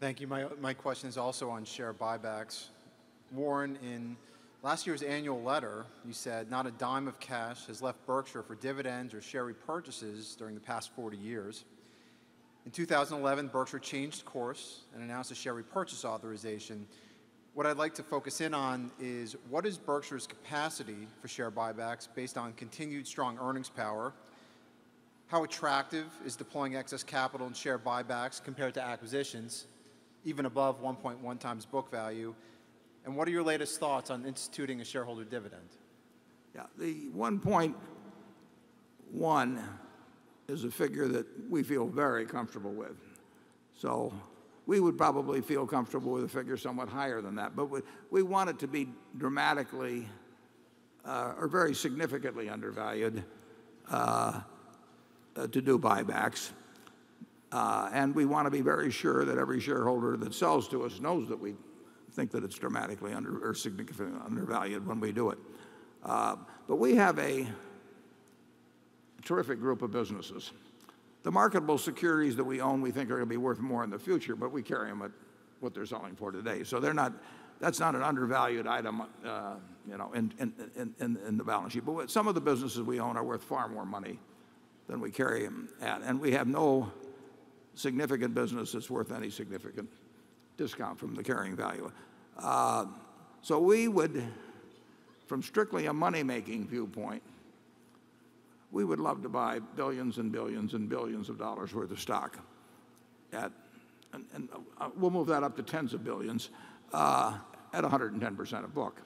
Thank you. My question is also on share buybacks. Warren, in last year's annual letter, you said not a dime of cash has left Berkshire for dividends or share repurchases during the past 40 years. In 2011, Berkshire changed course and announced a share repurchase authorization. What I'd like to focus in on is what is Berkshire's capacity for share buybacks based on continued strong earnings power? How attractive is deploying excess capital in share buybacks compared to acquisitions, even above 1.1 times book value? And what are your latest thoughts on instituting a shareholder dividend? Yeah, the 1.1 is a figure that we feel very comfortable with. So we would probably feel comfortable with a figure somewhat higher than that. But we want it to be dramatically or very significantly undervalued to do buybacks. And we want to be very sure that every shareholder that sells to us knows that we think that it's dramatically or significantly undervalued when we do it. But we have a terrific group of businesses. The marketable securities that we own, we think are going to be worth more in the future, but we carry them at what they're selling for today. So that's not an undervalued item, in the balance sheet. But some of the businesses we own are worth far more money than we carry them at, and we have no significant business that's worth any significant discount from the carrying value. So we would, from strictly a money-making viewpoint, we would love to buy billions and billions and billions of dollars worth of stock and we'll move that up to tens of billions at 110% of book.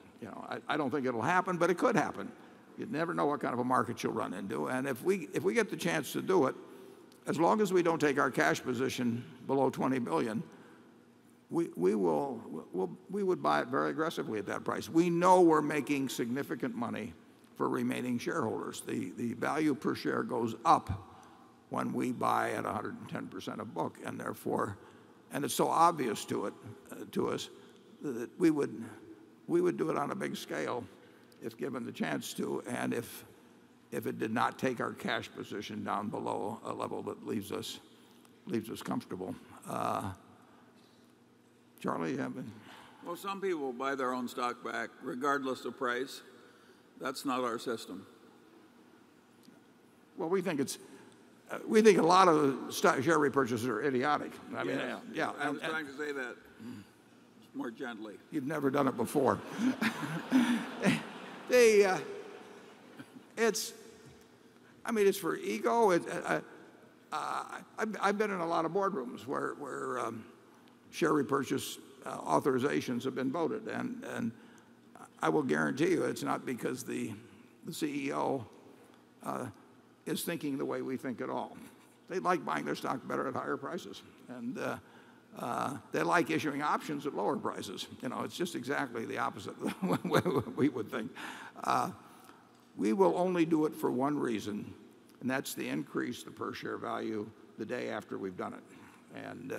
I don't think it'll happen, but it could happen. You'd never know what kind of a market you'll run into. And if we get the chance to do it, as long as we don't take our cash position below 20 billion, we would buy it very aggressively at that price. We know we're making significant money for remaining shareholders. The value per share goes up when we buy at 110% of book, and therefore, and it's so obvious to us that we would do it on a big scale if given the chance to, and if it did not take our cash position down below a level that leaves us comfortable. Charlie, you have any? Well, some people buy their own stock back regardless of price. That's not our system. Well, we think a lot of share repurchases are idiotic. I mean, yeah. I was trying to say that more gently. You've never done it before. It's for ego. I've been in a lot of boardrooms where share repurchase authorizations have been voted, and I will guarantee you it's not because the CEO is thinking the way we think at all. They like buying their stock better at higher prices, and they like issuing options at lower prices. It's just exactly the opposite of what we would think. We will only do it for one reason, and that's to increase the per share value the day after we've done it. And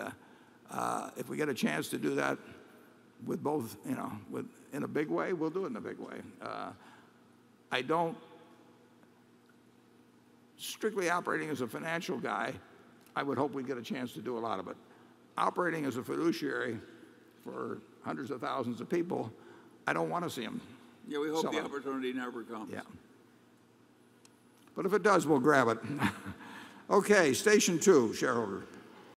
if we get a chance to do that with both, in a big way, we'll do it in a big way. I don't, strictly operating as a financial guy, I would hope we'd get a chance to do a lot of it. Operating as a fiduciary for hundreds of thousands of people, I don't want to see them. Yeah, we hope the opportunity never comes. Yeah. But if it does, we'll grab it. Okay, station 2, shareholder.